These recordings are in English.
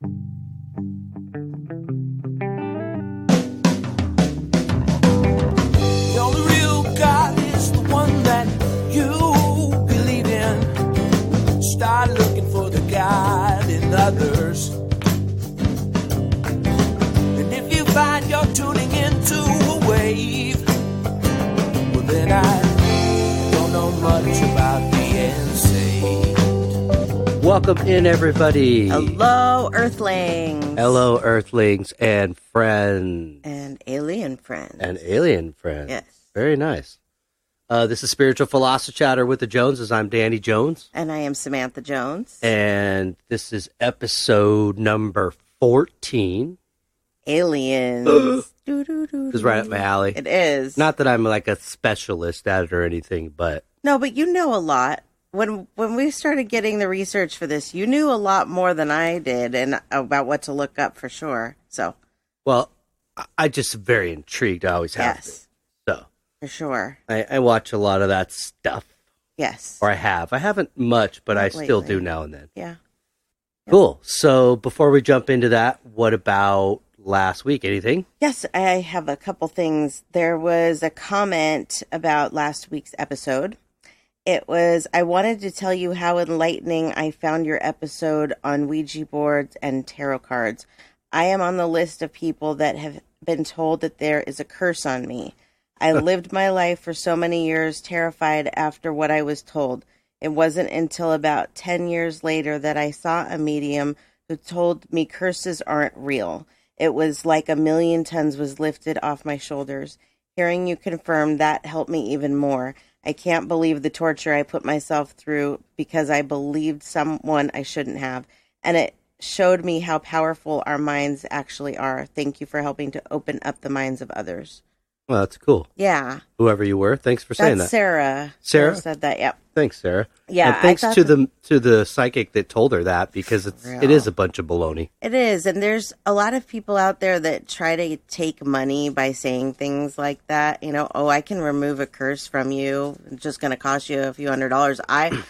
The only real God is the one that you believe in. Start looking for the God in others. And if you find you're tuning into a wave, well then I don't know much about being saved. Welcome in, everybody. Hello, Earthlings. Hello, Earthlings and friends. And alien friends. And alien friends. Yes. Very nice. This is Spiritual Philosophy Chatter with the Joneses. I'm Danny Jones. And I am Samantha Jones. And this is episode number 14. Aliens. It's right up my alley. It is. Not that I'm like a specialist at it or anything, but... No, but you know a lot. When we started getting the research for this, you knew a lot more than I did and about what to look up for sure. So... Well, I just very intrigued. I always have yes. been. So... For sure. I watch a lot of that stuff. Yes. Or I have. I haven't much, but Not I lately. still do now and then. Yeah. Cool. So before we jump into that, what about last week? Anything? Yes, I have a couple things. There was a comment about last week's episode. It was, I wanted to tell you how enlightening I found your episode on Ouija boards and tarot cards. I am on the list of people that have been told that there is a curse on me. I lived my life for so many years terrified after what I was told. It wasn't until about 10 years later that I saw a medium who told me curses aren't real. It was like 1,000,000 tons was lifted off my shoulders. Hearing you confirm that helped me even more. I can't believe the torture I put myself through because I believed someone I shouldn't have. And it showed me how powerful our minds actually are. Thank you for helping to open up the minds of others. Well, that's cool. Yeah. Whoever you were, thanks for saying That's that. Sarah. Sarah said that, yep. Thanks, Sarah. Yeah. And thanks to the psychic that told her that, because it is a bunch of baloney. It is, and there's a lot of people out there that try to take money by saying things like that. You know, oh, I can remove a curse from you. It's just going to cost you a few $100s. I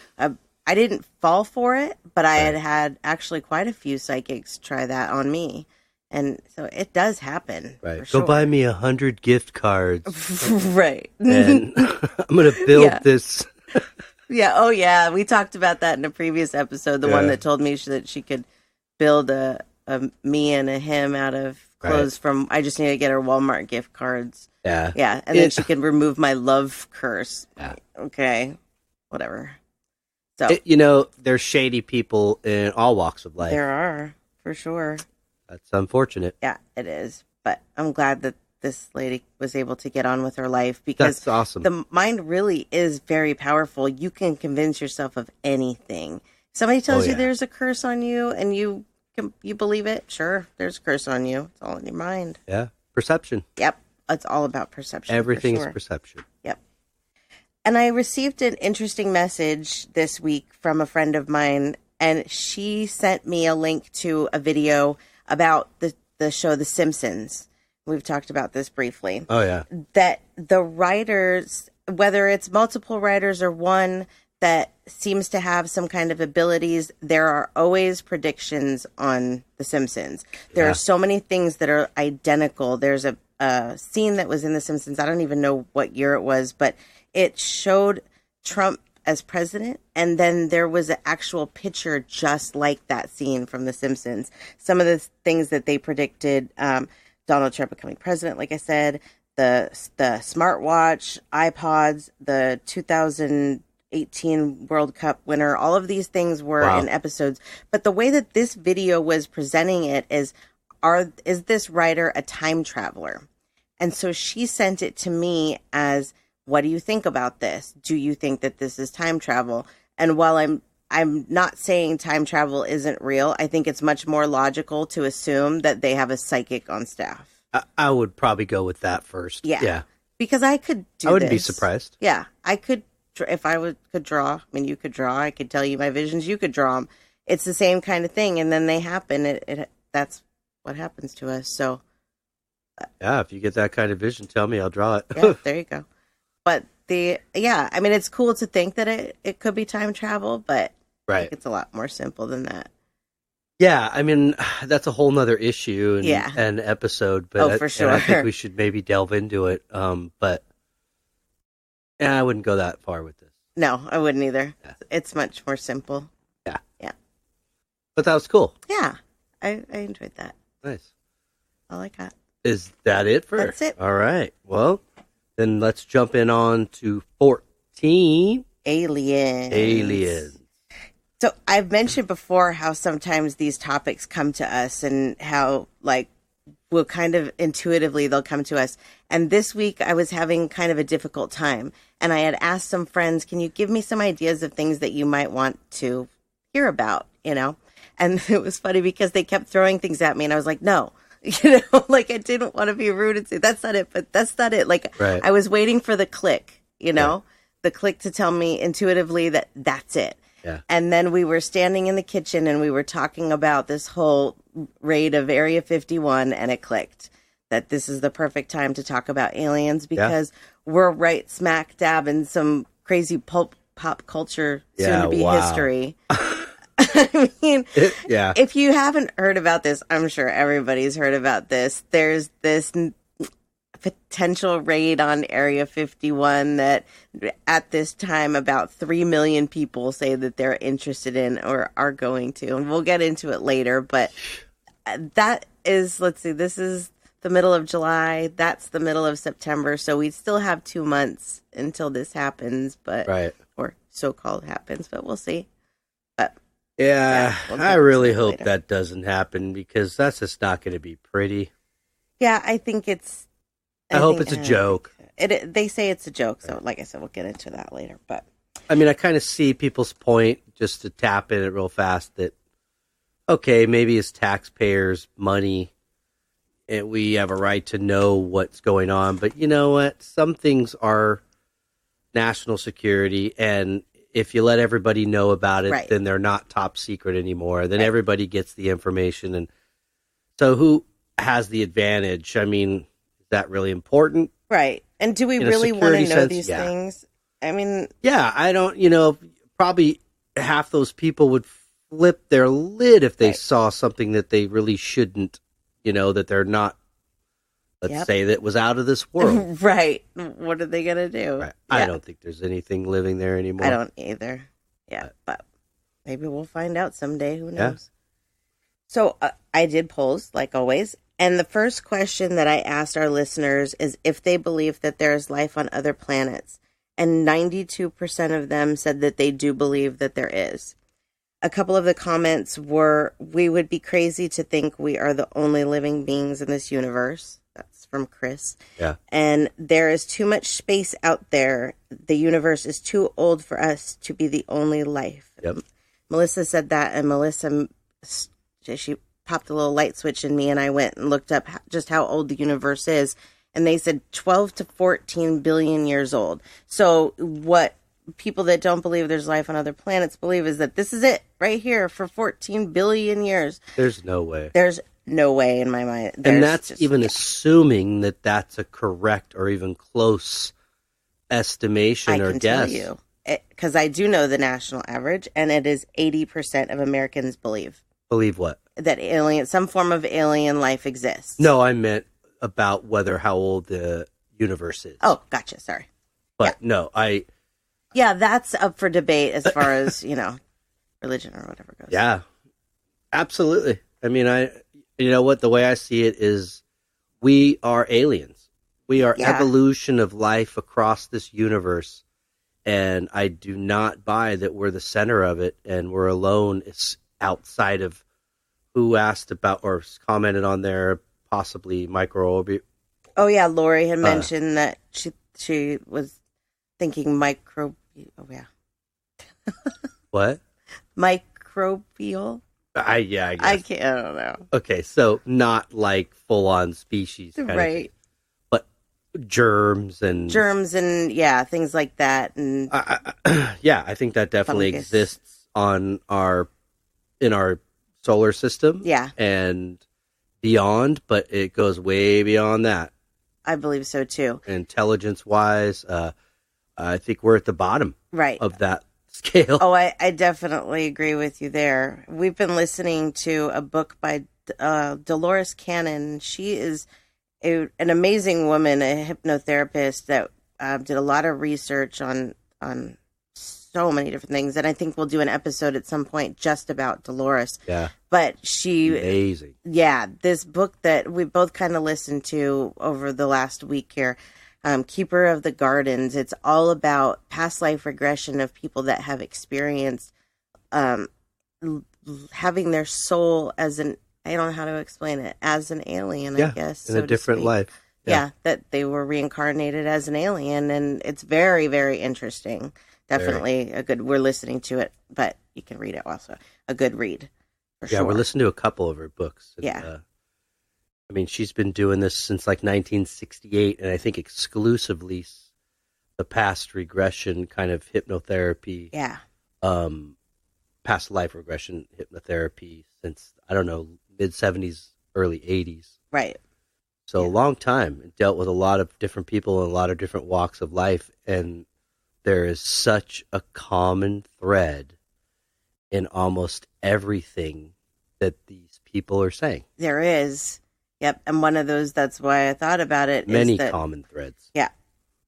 didn't fall for it, but I had actually quite a few psychics try that on me. And so it does happen. Right. Go sure. buy me 100 gift cards. Right. And I'm going to build this. Yeah. Oh, yeah. We talked about that in a previous episode. The one that told me that she could build a me and a him out of clothes from. I just need to get her Walmart gift cards. Yeah. Yeah. And then she can remove my love curse. Yeah. Okay. Whatever. So there's shady people in all walks of life. there are, for sure. That's unfortunate. Yeah, it is. But I'm glad that this lady was able to get on with her life because That's awesome. The mind really is very powerful. You can convince yourself of anything. Somebody tells you there's a curse on you and you believe it. Sure, there's a curse on you. It's all in your mind. Yeah. Perception. Yep. It's all about perception. Everything's for sure. perception. Yep. And I received an interesting message this week from a friend of mine, and she sent me a link to a video about the show The Simpsons. We've talked about this briefly. Oh, yeah. That the writers, whether it's multiple writers or one that seems to have some kind of abilities, there are always predictions on The Simpsons. There are so many things that are identical. There's a scene that was in The Simpsons. I don't even know what year it was, but it showed Trump as president, and then there was an actual picture just like that scene from The Simpsons. Some of the things that they predicted, Donald Trump becoming president, like I said, the smartwatch, iPods, the 2018 World Cup winner, all of these things were in episodes. But the way that this video was presenting it is this writer a time traveler? And so she sent it to me as, what do you think about this? Do you think that this is time travel? And while I'm not saying time travel isn't real, I think it's much more logical to assume that they have a psychic on staff. I would probably go with that first. Yeah. Because I could do I wouldn't be this. surprised. Yeah. I could, if I could draw, I mean, you could draw, I could tell you my visions, you could draw them. It's the same kind of thing. And then they happen. That's what happens to us. So. Yeah. If you get that kind of vision, tell me, I'll draw it. Yeah, there you go. But I mean, it's cool to think that it could be time travel, but I think it's a lot more simple than that. Yeah, I mean, that's a whole nother issue and Yeah. an episode, but for and sure. I think we should maybe delve into it. But I wouldn't go that far with this. No, I wouldn't either. Yeah. It's much more simple. Yeah. Yeah. But that was cool. Yeah. I enjoyed that. Nice. All I got. Is that it for? That's it. All right. Well, then let's jump in on to 14. Aliens. So I've mentioned before how sometimes these topics come to us and how like we'll kind of intuitively they'll come to us. And this week I was having kind of a difficult time and I had asked some friends, can you give me some ideas of things that you might want to hear about, you know? And it was funny because they kept throwing things at me and I was like, no, you know, like I didn't want to be rude and say, that's not it, but that's not it. Like Right. I was waiting for the click, you know, Right. the click to tell me intuitively that that's it. Yeah. And then we were standing in the kitchen and we were talking about this whole raid of Area 51 and it clicked that this is the perfect time to talk about aliens because we're right smack dab in some crazy pop culture soon to be wow. history. I mean, Yeah. if you haven't heard about this, I'm sure everybody's heard about this. There's this potential raid on Area 51 that at this time about 3 million people say that they're interested in or are going to. And we'll get into it later. But that is, let's see, this is the middle of July. That's the middle of September. So we still have 2 months until this happens, but Right. or so-called happens, but we'll see. But Yeah, we'll get I into really it hope later. that doesn't happen because that's just not going to be pretty. Yeah, I think it's. I hope it's a joke. They say it's a joke, so like I said, we'll get into that later. But I mean, I kind of see people's point just to tap in it real fast that, okay, maybe it's taxpayers' money and we have a right to know what's going on. But you know what? Some things are national security. And if you let everybody know about it, Right. then they're not top secret anymore. Then Right. everybody gets the information. And so who has the advantage? I mean, is that really important? right, and do we In a really want to security know sense, these yeah. things? I mean, Yeah, I don't, probably half those people would flip their lid if they Right. saw something that they really shouldn't, that they're not, let's Yep. say that was out of this world. right? What are they gonna do? Right. I Yeah, don't think there's anything living there anymore. I don't either. Yeah, but maybe we'll find out someday. Who Yeah. knows? So I did polls, like always. And the first question that I asked our listeners is if they believe that there is life on other planets. And 92% of them said that they do believe that there is. A couple of the comments were, we would be crazy to think we are the only living beings in this universe. That's from Chris. Yeah. And there is too much space out there. The universe is too old for us to be the only life. Yep. Melissa said that, and Melissa, she popped a little light switch in me, and I went and looked up just how old the universe is, and they said 12 to 14 billion years old. So what people that don't believe there's life on other planets believe is that this is it right here for 14 billion years. There's no way. There's no way in my mind. And that's even assuming that that's a correct or even close estimation I or can guess. tell you, because I do know the national average, and it is 80% of Americans believe Believe what? that some form of alien life exists. No, I meant about how old the universe is. Oh, gotcha. Sorry. But no, Yeah, that's up for debate as far as, religion or whatever goes. Yeah, absolutely. I mean, you know what? The way I see it is we are aliens. We are Yeah. evolution of life across this universe. And I do not buy that we're the center of it and we're alone. It's outside of who asked about or commented on there, possibly microorbi. Oh, yeah. Lori had mentioned that she was thinking Oh, yeah. What? Microbial? I guess. I don't know. Okay, so not like full on species kind of thing, Right. but germs and Yeah, things like that. And yeah, I think that definitely Fungus. exists in our solar system. Yeah. And beyond, but it goes way beyond that. I believe so too. Intelligence wise, I think we're at the bottom Right. of that scale. Oh, I definitely agree with you there. We've been listening to a book by Dolores Cannon. She is an amazing woman, a hypnotherapist that did a lot of research on so many different things. And I think we'll do an episode at some point just about Dolores. Yeah. But she... Amazing. Yeah, this book that we both kind of listened to over the last week here, Keeper of the Gardens. It's all about past life regression of people that have experienced having their soul as an, I don't know how to explain it, as an alien, I guess. In a different life. Yeah, that they were reincarnated as an alien. And it's very, very interesting. Definitely a good, we're listening to it, but you can read it also. A good read. For sure. We're listening to a couple of her books. And, I mean, she's been doing this since like 1968, and I think exclusively the past regression kind of hypnotherapy. Yeah. Past life regression hypnotherapy since, I don't know, mid-70s, early 80s. Right. So a long time. It dealt with a lot of different people in a lot of different walks of life, and there is such a common thread in almost everything that these people are saying. There is. Yep. And one of those, that's why I thought about it. Many is that, common threads. Yeah.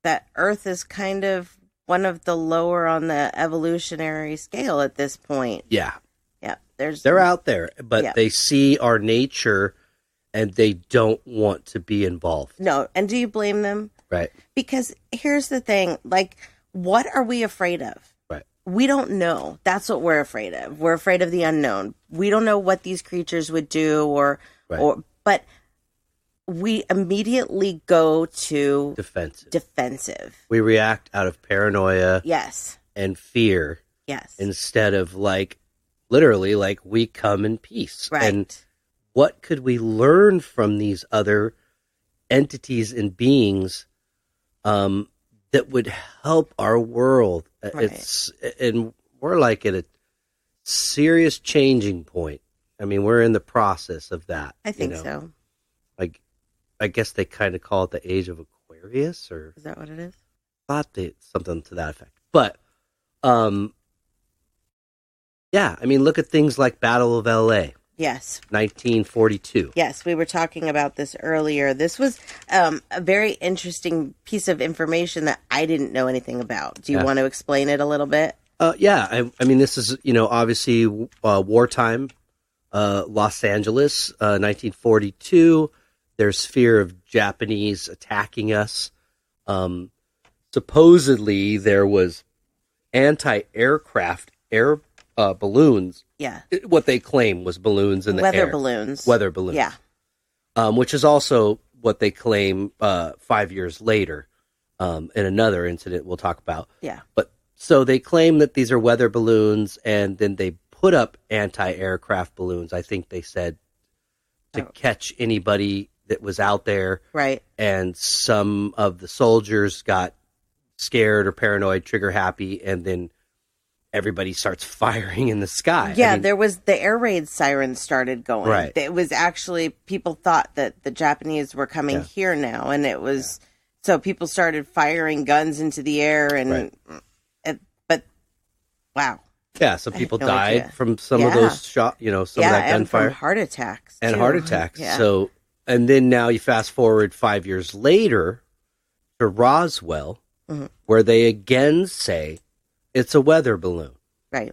That Earth is kind of one of the lower on the evolutionary scale at this point. Yeah. Yeah. They're out there, but they see our nature and they don't want to be involved. No. And do you blame them? Right. Because here's the thing, like, what are we afraid of? Right. We don't know. That's what we're afraid of. We're afraid of the unknown. We don't know what these creatures would do but we immediately go to defensive. We react out of paranoia. Yes. And fear. Yes. Instead of like, literally, like, we come in peace. Right. And what could we learn from these other entities and beings that would help our world? Right. And we're like at a serious changing point. I mean, we're in the process of that. I think so. Like, I guess they kind of call it the age of Aquarius, or is that what it is? I thought something to that effect. But, yeah, I mean, look at things like Battle of L.A. Yes. 1942. Yes, we were talking about this earlier. This was a very interesting piece of information that I didn't know anything about. Do you want to explain it a little bit? Yeah, I mean, this is, obviously wartime. Los Angeles, 1942. There's fear of Japanese attacking us. Supposedly, there was anti-aircraft air balloons. Yeah. What they claim was balloons in the air. Weather balloons. Yeah. Which is also what they claim 5 years later in another incident we'll talk about. Yeah. But so they claim that these are weather balloons, and then they put up anti-aircraft balloons, I think they said, to catch anybody that was out there. Right. And some of the soldiers got scared or paranoid, trigger happy, and then everybody starts firing in the sky. Yeah, there was the air raid sirens started going. Right. It was actually, people thought that the Japanese were coming here now, and it was, so people started firing guns into the air, and, but, wow. Yeah, some people died from some of those shot, some of that gunfire. And from heart attacks. And too. heart attacks. Yeah. So, and then now you fast forward 5 years later to Roswell, where they again say it's a weather balloon. Right.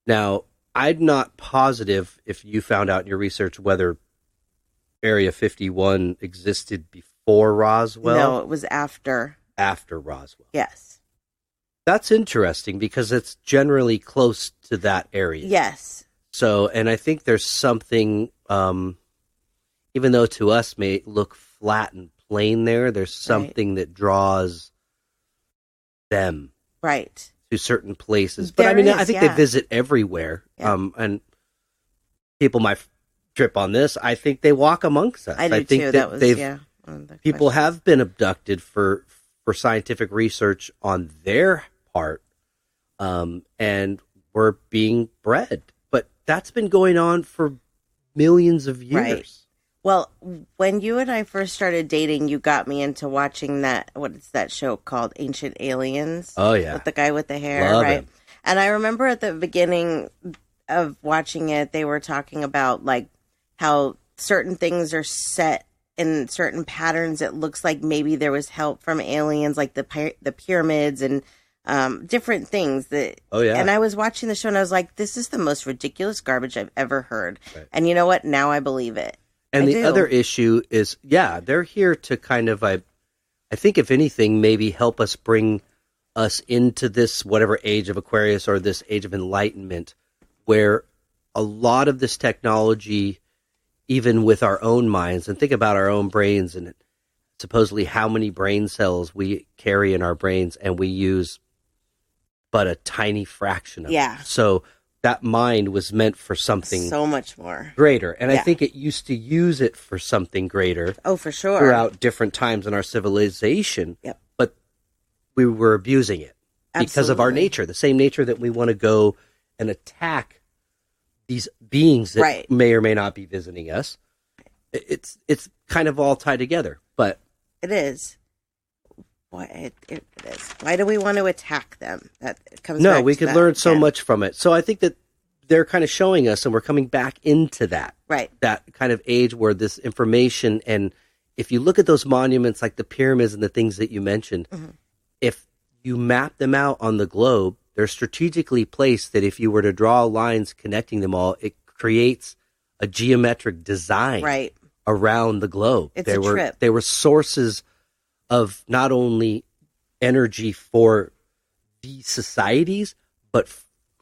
Now, I'm not positive if you found out in your research whether Area 51 existed before Roswell. No, it was after. After Roswell. Yes. That's interesting because it's generally close to that area. Yes. So, and I think there's something, even though to us may look flat and plain there's something that draws them. Right. To certain places. But I think they visit everywhere. Yeah. And people might trip on this. I think they walk amongst us. I do think too. That was, people have been abducted for scientific research on their part, and we're being bred. But that's been going on for millions of years. Right. Well, when you and I first started dating, you got me into watching that, what is that show called? Ancient Aliens? Oh, yeah. With the guy with the hair, Love right? him. And I remember at the beginning of watching it, they were talking about like how certain things are set in certain patterns. It looks like maybe there was help from aliens, like the pyramids and different things that. Oh yeah. And I was watching the show and I was like, this is the most ridiculous garbage I've ever heard. Right. And you know what? Now I believe it. And the other issue is, they're here to kind of, I think if anything, maybe help us bring us into this whatever age of Aquarius or this age of enlightenment, where a lot of this technology, even with our own minds, and think about our own brains and supposedly how many brain cells we carry in our brains, and we use but a tiny fraction of it. So that mind was meant for something so much more greater. And I think it used to use it for something greater. Oh, for sure. Throughout different times in our civilization. Yep. But we were abusing it because of our nature, the same nature that we want to go and attack these beings that may or may not be visiting us. It's kind of all tied together, but it is. It is. Why do we want to attack them? That comes. No, we could learn so much from it. So I think that they're kind of showing us, and we're coming back into that. Right. That kind of age where this information, and if you look at those monuments like the pyramids and the things that you mentioned, if you map them out on the globe, they're strategically placed that if you were to draw lines connecting them all, it creates a geometric design around the globe. It's a trip. They were sources of not only energy for these societies, but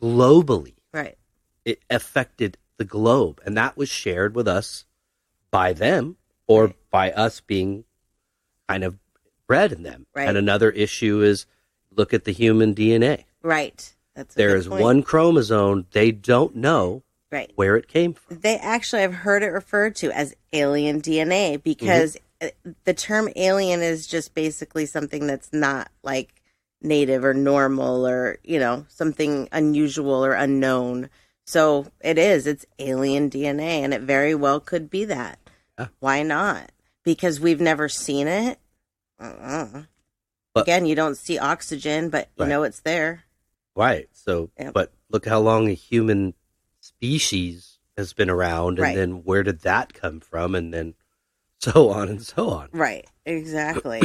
globally. Right. It affected the globe, and that was shared with us by them or by us being kind of bred in them. Right. And another issue is look at the human DNA. Right. There is one chromosome they don't know where it came from. They actually, I've heard it referred to as alien DNA because the term alien is just basically something that's not like native or normal or, something unusual or unknown. So it's alien DNA, and it very well could be that. Yeah. Why not? Because we've never seen it. But, again, you don't see oxygen, but you know it's there. Right. So, but look how long a human species has been around, and then where did that come from? And then so on and so on. Right. Exactly.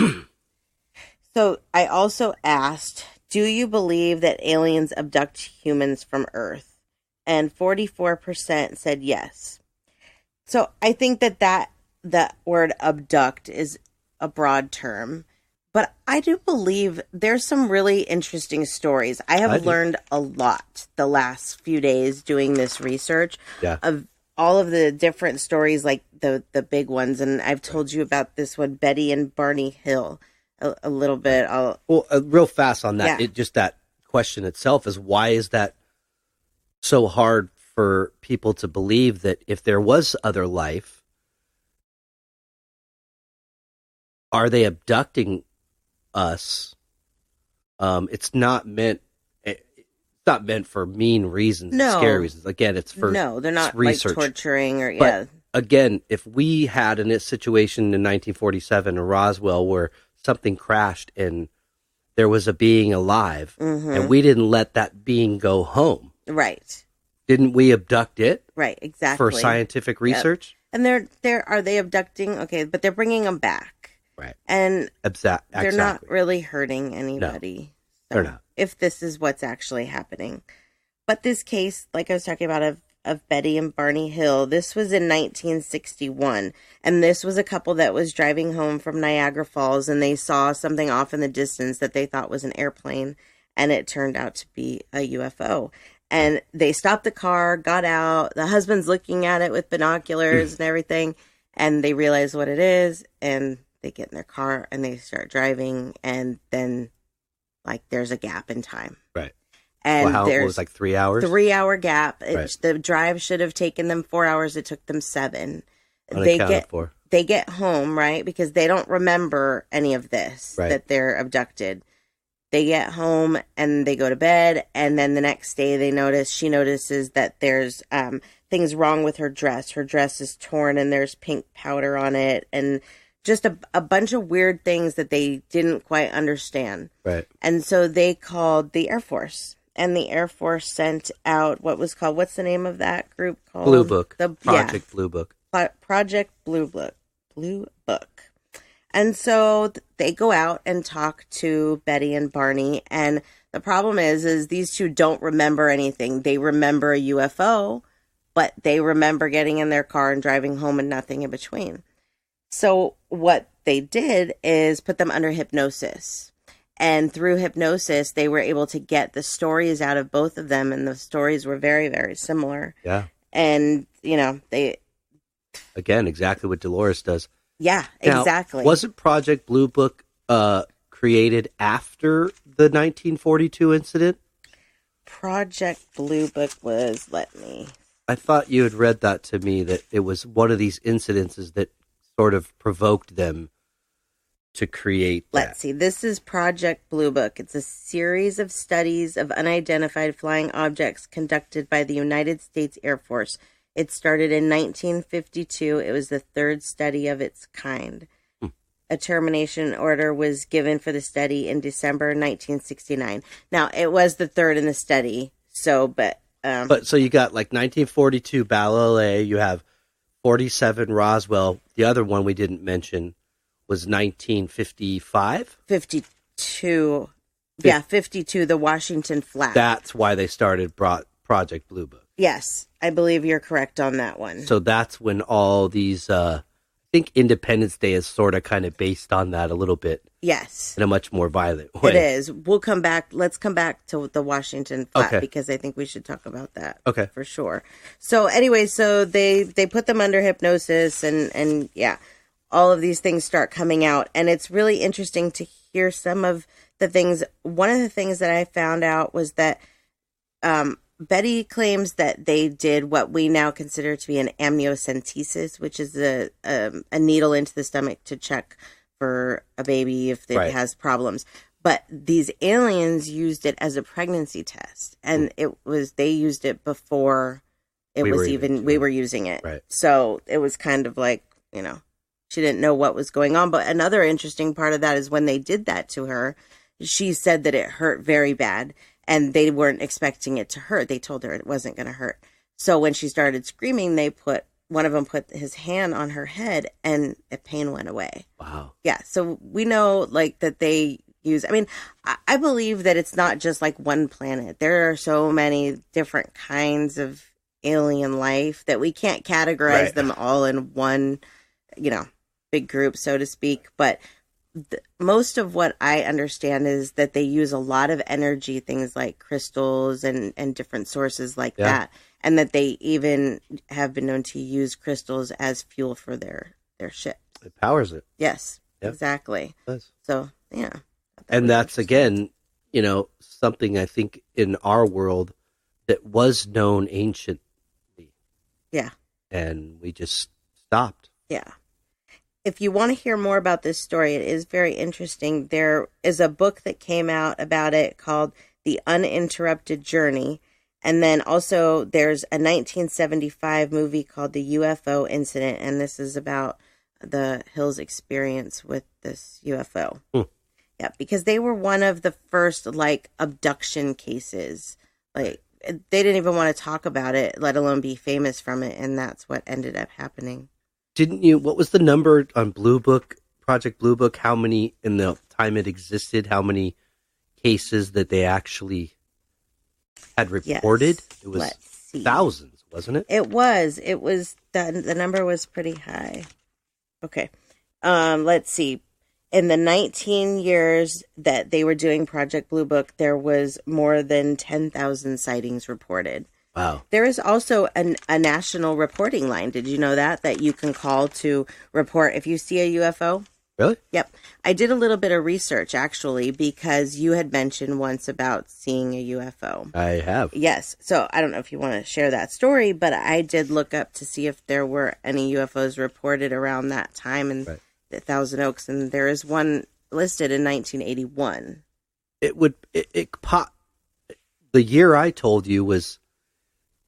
So I also asked, do you believe that aliens abduct humans from Earth? And 44% said yes. So I think that word abduct is a broad term. But I do believe there's some really interesting stories. I have learned a lot the last few days doing this research of all of the different stories, like the big ones. And I've told you about this one, Betty and Barney Hill, a little bit. Real fast on that. It just that question itself is, why is that so hard for people to believe that if there was other life, are they abducting us? It's not meant for mean reasons, scary reasons. Again, it's for they're not research. Like torturing or But again, if we had in a situation in 1947 in Roswell where something crashed and there was a being alive, and we didn't let that being go home, right? Didn't we abduct it? Right, exactly, for scientific research. And are they abducting? Okay, but they're bringing them back. Right. And exactly. They're not really hurting anybody. No, they're not. If this is what's actually happening. But this case, like I was talking about of Betty and Barney Hill, this was in 1961. And this was a couple that was driving home from Niagara Falls, and they saw something off in the distance that they thought was an airplane. And it turned out to be a UFO. And they stopped the car, got out. The husband's looking at it with binoculars and everything. And they realize what it is. And they get in their car and they start driving, and then there's a gap in time. Right. And it was like 3 hours? 3 hour gap. Right. The drive should have taken them 4 hours. It took them 7. They get home, right? Because they don't remember any of this, that they're abducted. They get home and they go to bed, and then the next day she notices that there's things wrong with her dress. Her dress is torn and there's pink powder on it, and just a bunch of weird things that they didn't quite understand. Right. And so they called the Air Force, and the Air Force sent out what's the name of that group called? Blue Book. Project Blue Book. Project Blue Book. Blue Book. And so they go out and talk to Betty and Barney, and the problem is these two don't remember anything. They remember a UFO, but they remember getting in their car and driving home and nothing in between. So what they did is put them under hypnosis. And through hypnosis, they were able to get the stories out of both of them, and the stories were very, very similar. Yeah. And, they... Again, exactly what Dolores does. Yeah, now, exactly. Wasn't Project Blue Book created after the 1942 incident? Project Blue Book was, I thought you had read that to me, that it was one of these incidences that sort of provoked them to create that. Let's see. This is Project Blue Book. It's a series of studies of unidentified flying objects conducted by the United States Air Force. It started in 1952. It was the third study of its kind. A termination order was given for the study in December 1969. Now, it was the third in the study, but so you got 1942 Ballet, you have 47 Roswell. The other one we didn't mention was 1955? 52. Yeah, 52, the Washington Flap. That's why they started Project Blue Book. Yes, I believe you're correct on that one. So that's when all these, I think Independence Day is sort of kind of based on that a little bit. Yes. In a much more violent way. It is. We'll come back. Let's come back to the Washington Flap because I think we should talk about that. Okay. For sure. So anyway, so they put them under hypnosis and yeah, all of these things start coming out. And it's really interesting to hear some of the things. One of the things that I found out was that Betty claims that they did what we now consider to be an amniocentesis, which is a needle into the stomach to check for a baby if it has problems. But these aliens used it as a pregnancy test, and they used it before we were using it. Right. So it was kind of like, she didn't know what was going on. But another interesting part of that is when they did that to her, she said that it hurt very bad. And they weren't expecting it to hurt. They told her it wasn't going to hurt. So when she started screaming, one of them put his hand on her head and the pain went away. Wow. Yeah. So we know that they use, I believe that it's not just one planet. There are so many different kinds of alien life that we can't categorize them all in one, big group, so to speak. But most of what I understand is that they use a lot of energy, things like crystals and different sources like that. And that they even have been known to use crystals as fuel for their ships. It powers it. Yes, exactly. It does. So, yeah. And that's, again, something I think in our world that was known anciently. Yeah. And we just stopped. Yeah. If you want to hear more about this story, it is very interesting. There is a book that came out about it called The Uninterrupted Journey. And then also there's a 1975 movie called The UFO Incident. And this is about the Hills experience with this UFO. Yeah, because they were one of the first abduction cases. They didn't even want to talk about it, let alone be famous from it. And that's what ended up happening. What was the number on Blue Book, Project Blue Book? How many, in the time it existed, how many cases that they actually had reported? Yes. It was thousands, wasn't it? It was. The number was pretty high. Okay. Let's see. In the 19 years that they were doing Project Blue Book, there was more than 10,000 sightings reported. Wow. There is also a national reporting line. Did you know that you can call to report if you see a UFO? Really? Yep. I did a little bit of research, actually, because you had mentioned once about seeing a UFO. I have. Yes. So I don't know if you want to share that story, but I did look up to see if there were any UFOs reported around that time in the Thousand Oaks, and there is one listed in 1981. The year I told you was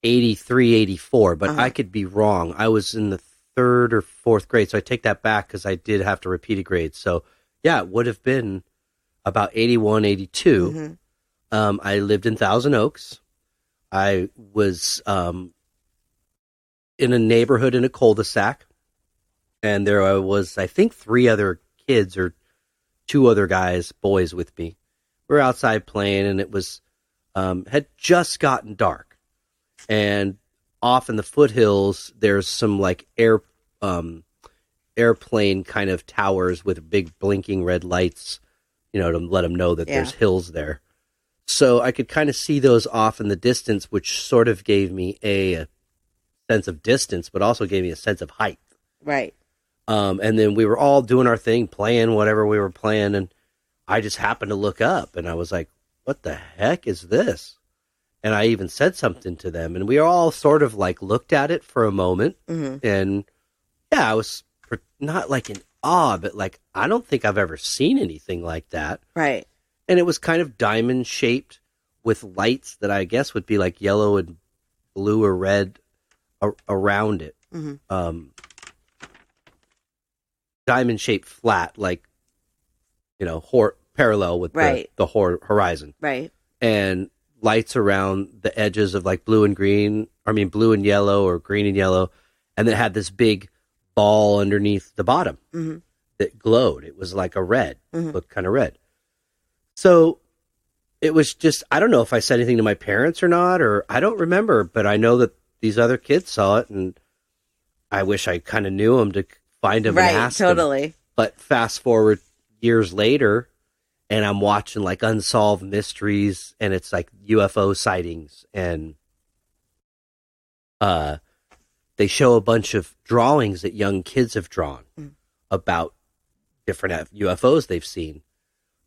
83, 84, but I could be wrong. I was in the third or fourth grade, so I take that back because I did have to repeat a grade. So, yeah, it would have been about 81, 82. I lived in Thousand Oaks. I was in a neighborhood in a cul-de-sac, and there was, I think, 3 other kids or 2 other boys with me. We were outside playing, and it was had just gotten dark. And off in the foothills, there's some like airplane kind of towers with big blinking red lights, to let them know that there's hills there. So I could kind of see those off in the distance, which sort of gave me a sense of distance, but also gave me a sense of height. Right. And then we were all doing our thing, playing whatever we were playing, and I just happened to look up, and I was like, what the heck is this? And I even said something to them, and we all sort of like looked at it for a moment, and I was not like in awe, but like, I don't think I've ever seen anything like that. Right. And it was kind of diamond shaped with lights that I guess would be like yellow and blue or red around it. Diamond shaped flat, like, parallel with the horizon. Right. And lights around the edges of like blue and blue and yellow or green and yellow. And then it had this big ball underneath the bottom that glowed. It was like a red, looked kind of red. So it was just, I don't know if I said anything to my parents or not, or I don't remember, but I know that these other kids saw it, and I wish I kind of knew them to find them and ask them. Totally. But fast forward years later, and I'm watching like Unsolved Mysteries, and it's like UFO sightings, and they show a bunch of drawings that young kids have drawn about different UFOs they've seen.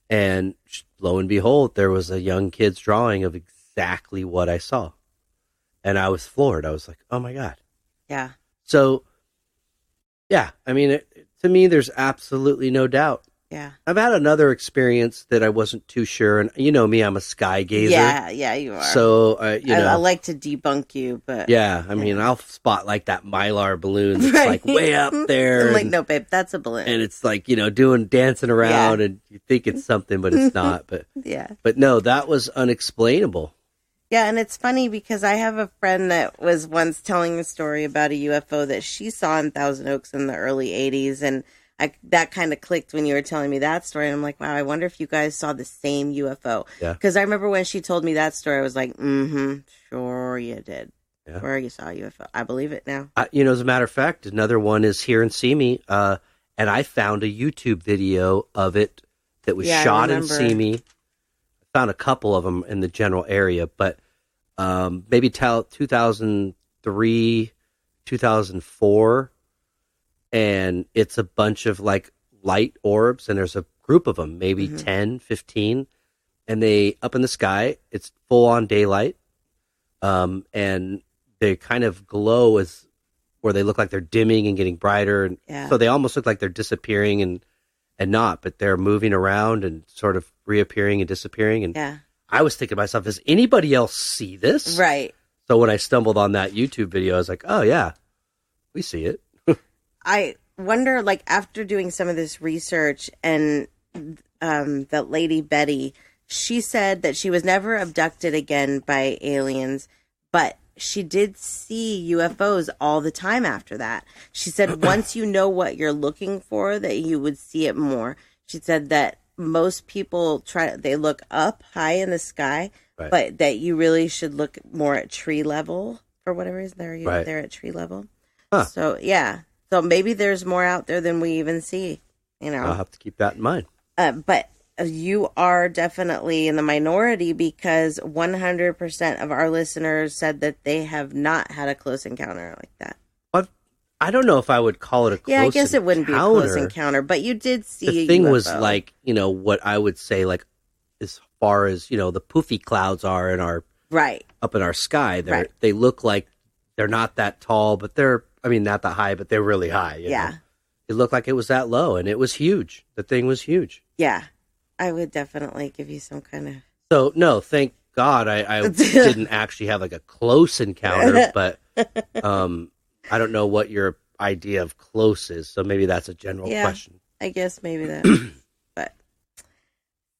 And lo and behold, there was a young kid's drawing of exactly what I saw. And I was floored. I was like, oh my God. Yeah. So, yeah, I mean, to me, there's absolutely no doubt. Yeah. I've had another experience that I wasn't too sure. And you know me, I'm a sky gazer. Yeah, you are. So, I like to debunk you, but. Yeah, I mean, I'll spot like that Mylar balloon that's like way up there. I'm like, no, babe, that's a balloon. And it's like, dancing around and you think it's something, but it's not. But But no, that was unexplainable. Yeah, and it's funny because I have a friend that was once telling a story about a UFO that she saw in Thousand Oaks in the early 80s, and that kind of clicked when you were telling me that story. And I'm like, wow, I wonder if you guys saw the same UFO. Yeah. Because I remember when she told me that story, I was like, sure you did. Yeah. Sure you saw a UFO. I believe it now. As a matter of fact, another one is Here and See Me. And I found a YouTube video of it that was shot in See Me. I found a couple of them in the general area, but maybe 2003, 2004. And it's a bunch of like light orbs, and there's a group of them, maybe 10, 15, and they up in the sky. It's full on daylight, and they kind of glow where they look like they're dimming and getting brighter, and so they almost look like they're disappearing and not, but they're moving around and sort of reappearing and disappearing. And I was thinking to myself, does anybody else see this? Right. So when I stumbled on that YouTube video, I was like, oh yeah, we see it. I wonder, like, after doing some of this research, and that lady Betty, she said that she was never abducted again by aliens, but she did see UFOs all the time after that. She said once you know what you're looking for, that you would see it more. She said that most people they look up high in the sky, but that you really should look more at tree level for whatever reason. They're at tree level. Huh. So, yeah. So maybe there's more out there than we even see, I'll have to keep that in mind. But you are definitely in the minority, because 100% of our listeners said that they have not had a close encounter like that. I don't know if I would call it a close encounter. Yeah, I guess it wouldn't be a close encounter, but you did see the thing UFO. Was like, what I would say, like, as far as, the poofy clouds are in our, up in our sky, they look like they're not that tall, but not that high, but they're really high. You know? It looked like it was that low, and it was huge. The thing was huge. Yeah. I would definitely give you some kind of... So, no, thank God I didn't actually have like a close encounter, but I don't know what your idea of close is, so maybe that's a general question. I guess maybe that. But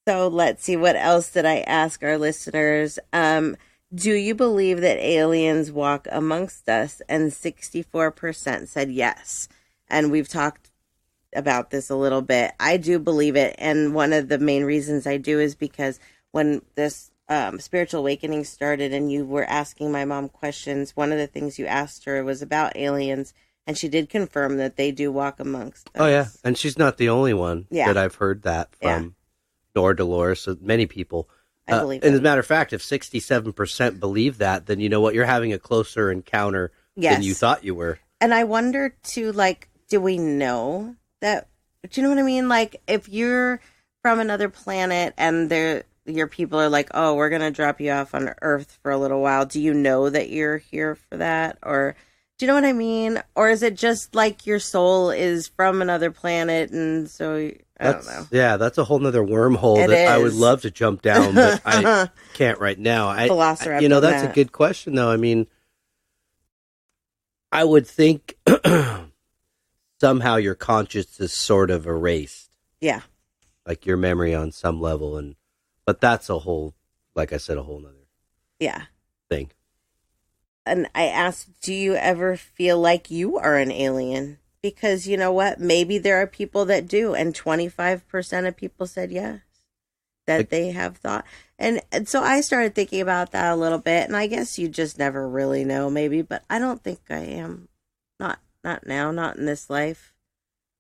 So let's see, what else did I ask our listeners? Do you believe that aliens walk amongst us? And 64% said yes. And we've talked about this a little bit. I do believe it. And one of the main reasons I do is because when this spiritual awakening started and you were asking my mom questions, one of the things you asked her was about aliens. And she did confirm that they do walk amongst us. Oh, yeah. And she's not the only one that I've heard that from. Yeah. Nor Dolores, so many people. I believe and as a matter of fact, if 67% believe that, then you know what? You're having a closer encounter than you thought you were. And I wonder, too, like, do we know that? Do you know what I mean? Like, if you're from another planet and your people are like, oh, we're going to drop you off on Earth for a little while, do you know that you're here for that? Or do you know what I mean? Or is it just like your soul is from another planet and so... I don't know. Yeah, that's a whole nother wormhole I would love to jump down, but I can't right now. That's a good question, though. I mean, I would think somehow your conscience is sort of erased. Yeah. Like your memory on some level. But that's a whole, like I said, a whole nother thing. And I asked, do you ever feel like you are an alien? Because you know what? Maybe there are people that do. And 25% of people said yes, that they have thought. And so I started thinking about that a little bit. And I guess you just never really know, maybe. But I don't think I am. Not now. Not in this life.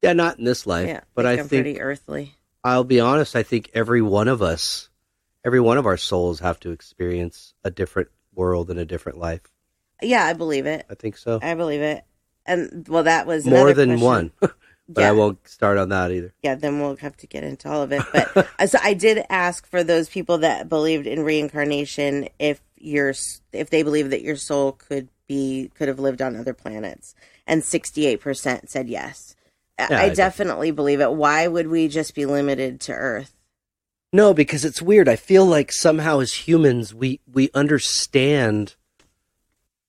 Yeah, not in this life. Yeah, but I I'm pretty earthly. I'll be honest. I think every one of our souls have to experience a different world and a different life. Yeah, I believe it. I think so. I believe it. And, well, that was more than question. One. But I won't start on that either. Yeah, then we'll have to get into all of it. But so I did ask for those people that believed in reincarnation if they believe that your soul could have lived on other planets. And 68% said yes. Yeah, I definitely believe it. Why would we just be limited to Earth? No, because it's weird. I feel like somehow as humans, we understand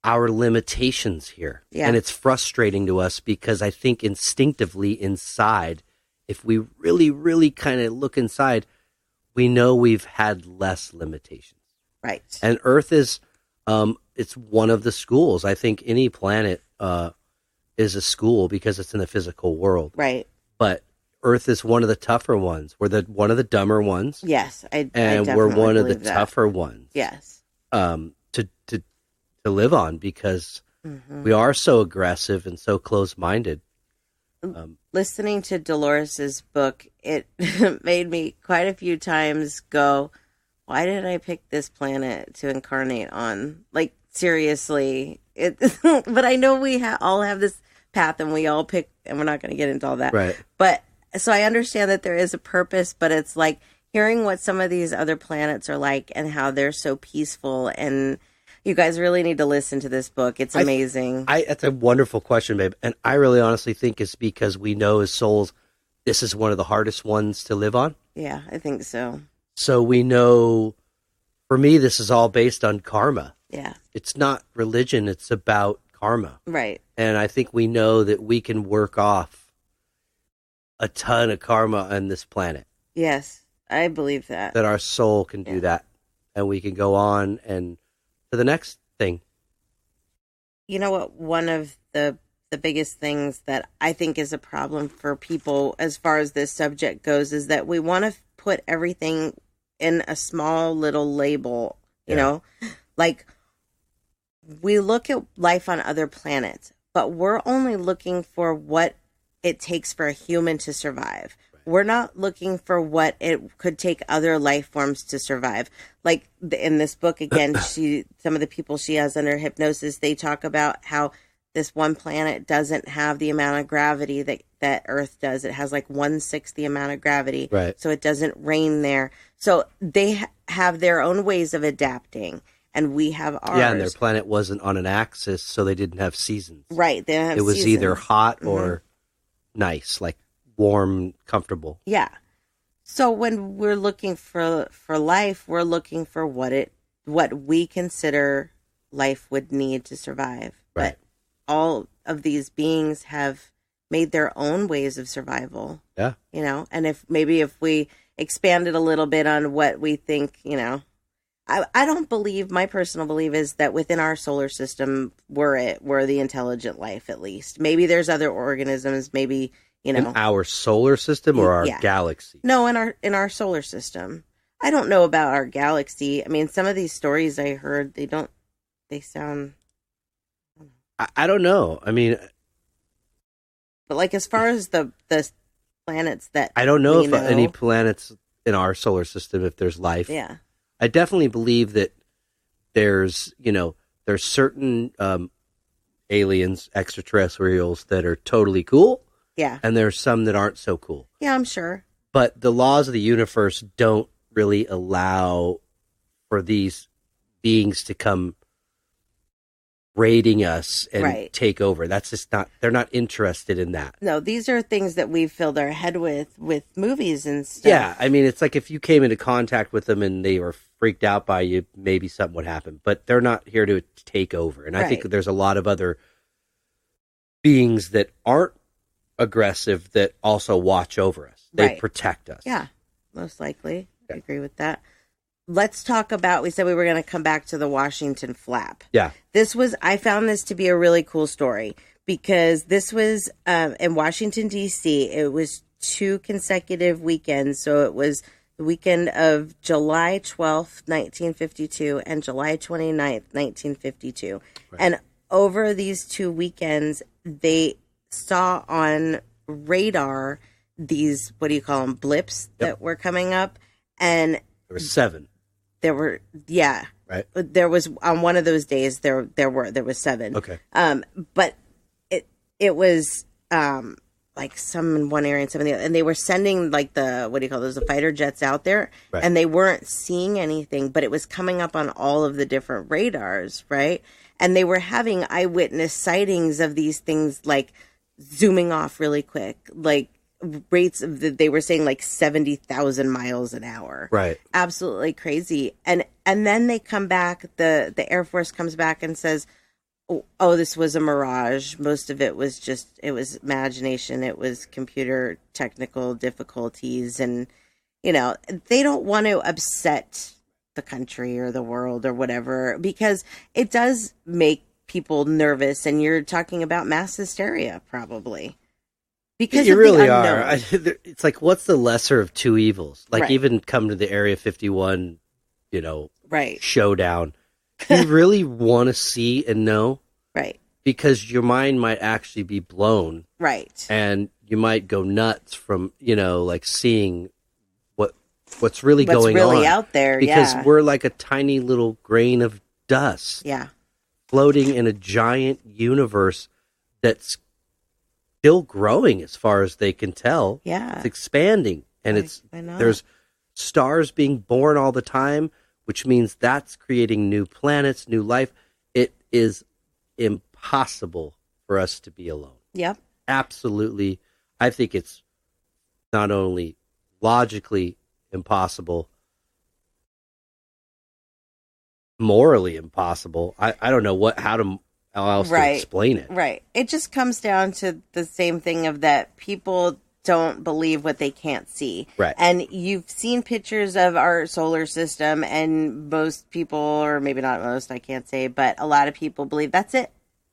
our limitations here. Yeah. And it's frustrating to us because I think instinctively inside, if we really, really kind of look inside, we know we've had less limitations. Right. And Earth is, it's one of the schools. I think any planet is a school because it's in the physical world. Right. But Earth is one of the tougher ones. We're one of the dumber ones. Yes. I we're one of the tougher ones. Yes. To live on because we are so aggressive and so close-minded. Listening to Dolores's book, it made me quite a few times go, why did I pick this planet to incarnate on? Like, seriously. But I know we all have this path and we all pick, and we're not going to get into all that. Right. But, so I understand that there is a purpose, but it's like hearing what some of these other planets are like and how they're so peaceful, and you guys really need to listen to this book. It's amazing. That's a wonderful question, babe. And I really honestly think it's because we know as souls, this is one of the hardest ones to live on. Yeah, I think so. So we know, for me, this is all based on karma. Yeah. It's not religion. It's about karma. Right. And I think we know that we can work off a ton of karma on this planet. Yes, I believe that. That our soul can do that. And we can go on and to the next thing. You know what? One of the biggest things that I think is a problem for people as far as this subject goes is that we want to put everything in a small little label, you know? Like, we look at life on other planets, but we're only looking for what it takes for a human to survive. We're not looking for what it could take other life forms to survive. Like in this book, again, some of the people she has under hypnosis, they talk about how this one planet doesn't have the amount of gravity that Earth does. It has like 1/6 the amount of gravity. Right. So it doesn't rain there. So they have their own ways of adapting, and we have ours. Yeah, and their planet wasn't on an axis, so they didn't have seasons. Right. They don't have seasons. It was either hot or nice, like warm, comfortable. Yeah. So when we're looking for life, we're looking for what we consider life would need to survive. Right. But all of these beings have made their own ways of survival. Yeah. You know, and if expanded a little bit on what we think, I don't believe, my personal belief is that within our solar system, we're the intelligent life, at least. Maybe there's other organisms, maybe, In our solar system or our galaxy? No, in our solar system. I don't know about our galaxy. I mean, some of these stories I heard, they sound... I don't know. I mean... But like as far as the planets that... I don't know if any planets in our solar system, if there's life. Yeah. I definitely believe that there's certain aliens, extraterrestrials that are totally cool. Yeah. And there's some that aren't so cool. Yeah, I'm sure. But the laws of the universe don't really allow for these beings to come raiding us and take over. That's just not, they're not interested in that. No, these are things that we've filled our head with movies and stuff. Yeah, I mean, it's like if you came into contact with them and they were freaked out by you, maybe something would happen. But they're not here to take over. And I think there's a lot of other beings that aren't aggressive that also watch over us. They protect us. Yeah, most likely. I agree with that. Let's talk about, we said we were going to come back to the Washington flap. Yeah. I found this to be a really cool story because this was in Washington, D.C. It was 2 consecutive weekends. So it was the weekend of July 12th, 1952 and July 29th, 1952. Right. And over these 2 weekends, they saw on radar these, what do you call them, blips that were coming up. And there were 7. There were, right. There was on one of those days. There was 7. Okay. But it was like some in one area and some in the other, and they were sending like the fighter jets out there, and they weren't seeing anything, but it was coming up on all of the different radars, right? And they were having eyewitness sightings of these things, like zooming off really quick, like rates of they were saying like 70,000 miles an hour. Right. Absolutely crazy. And then they come back, the Air Force comes back and says, oh, this was a mirage. Most of it was it was imagination. It was computer technical difficulties. And, they don't want to upset the country or the world or whatever, because it does make people nervous. And you're talking about mass hysteria, probably. Because you really are. It's like, what's the lesser of 2 evils? Like, even come to the Area 51, showdown. You really want to see and know? Right. Because your mind might actually be blown. Right. And you might go nuts from, like seeing what's really going on. What's really out there, because we're like a tiny little grain of dust. Yeah. Floating in a giant universe that's still growing as far as they can tell. Yeah. It's expanding. And there's stars being born all the time, which means that's creating new planets, new life. It is impossible for us to be alone. Yep. Absolutely. I think it's not only logically impossible, morally impossible. I don't know how else to explain it. Right. It just comes down to the same thing of that people don't believe what they can't see. Right. And you've seen pictures of our solar system, and most people, or maybe not most, I can't say, but a lot of people believe that's it.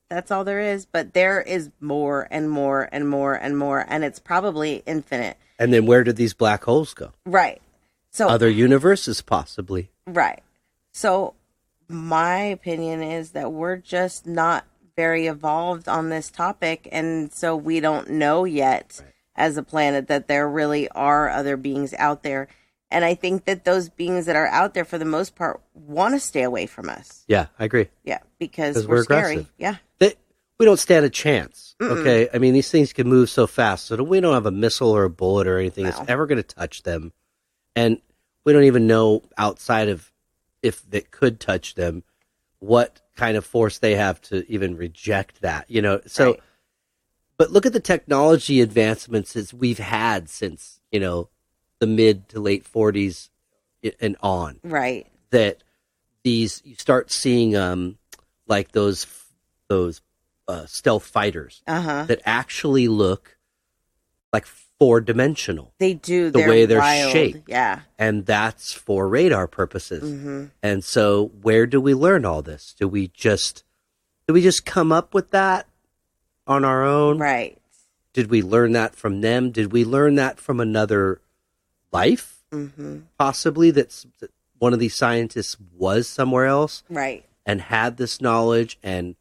That's all there is. But there is more and more and more and more, and it's probably infinite. And then where did these black holes go? Right. So other universes, possibly. Right. So my opinion is that we're just not very evolved on this topic, and so we don't know yet as a planet that there really are other beings out there. And I think that those beings that are out there, for the most part, want to stay away from us. Yeah, I agree. Yeah, because we're scary. Aggressive. Yeah. We don't stand a chance. Okay, I mean, these things can move so fast, so we don't have a missile or a bullet or anything that's ever going to touch them, and we don't even know outside of if it could touch them what kind of force they have to even reject that. So. But look at the technology advancements that we've had since, the mid to late 40s and on. Right. That you start seeing like those stealth fighters that actually look like four-dimensional. They do. The way they're wild. shaped. Yeah. And that's for radar purposes. Mm-hmm. And so where do we learn all this? Do we just come up with that on our own? Right. Did we learn that from them? Did we learn that from another life? Mm-hmm. Possibly that one of these scientists was somewhere else. Right. And had this knowledge, and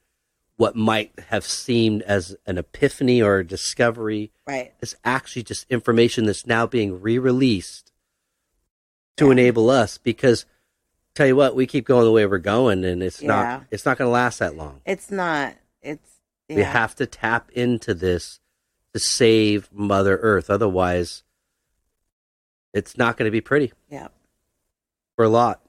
what might have seemed as an epiphany or a discovery right. is actually just information that's now being re-released to enable us. Because tell you what, we keep going the way we're going, and it's not going to last that long. It's not. We have to tap into this to save Mother Earth. Otherwise, it's not going to be pretty. Yeah. For a lot.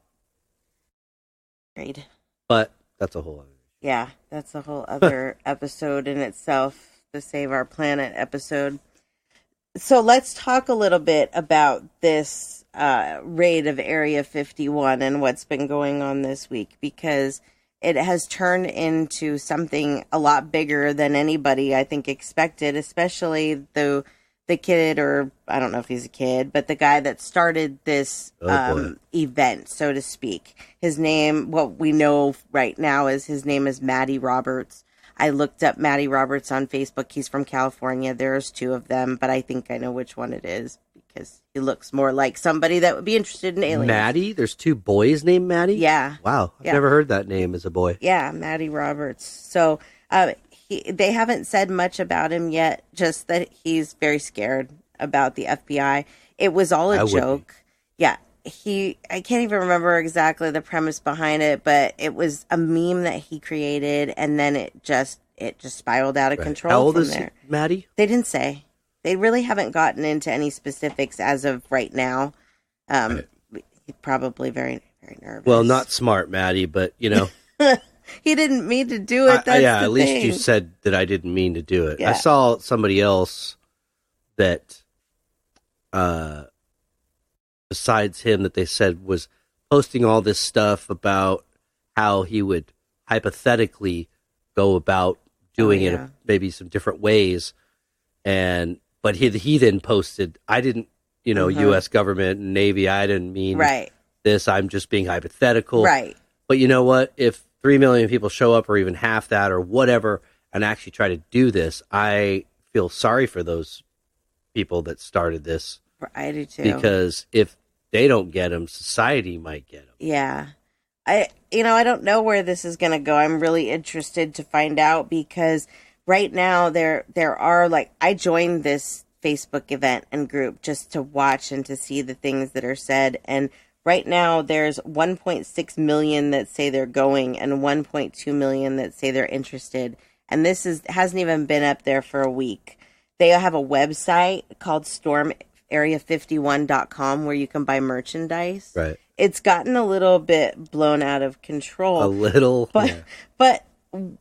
Agreed. But that's a whole other. Yeah, that's a whole other episode in itself, the Save Our Planet episode. So let's talk a little bit about this raid of Area 51 and what's been going on this week, because it has turned into something a lot bigger than anybody, I think, expected, especially the kid, or I don't know if he's a kid, but the guy that started this event, so to speak. His name, what we know right now is his name is Matty Roberts. I looked up Matty Roberts on Facebook. He's from California. There's two of them, but I think I know which one it is because he looks more like somebody that would be interested in aliens. Matty? There's two boys named Matty? Yeah. Wow. I've never heard that name as a boy. Yeah, Matty Roberts. So they haven't said much about him yet, just that he's very scared about the FBI. It was all a joke. Yeah. I can't even remember exactly the premise behind it, but it was a meme that he created, and then it just spiraled out of control. How old from is there. Matty? They didn't say. They really haven't gotten into any specifics as of right now. He's probably very, very nervous. Well, not smart, Matty, but, you know. He didn't mean to do it. That's yeah, the at least thing. you said that I didn't mean to do it. Yeah. I saw somebody else that, besides him, that they said was posting all this stuff about how he would hypothetically go about doing it maybe some different ways. But he then posted, I didn't, U.S. government and Navy, I didn't mean this. I'm just being hypothetical. Right. But you know what? If 3 million people show up, or even half that, or whatever, and actually try to do this, I feel sorry for those people that started this. I do too. Because if they don't get them, society might get them. Yeah. I don't know where this is going to go. I'm really interested to find out, because right now there are, like, I joined this Facebook event and group just to watch and to see the things that are said. And right now there's 1.6 million that say they're going and 1.2 million that say they're interested. And this hasn't even been up there for a week. They have a website called stormarea51.com where you can buy merchandise. Right. It's gotten a little bit blown out of control. A little. But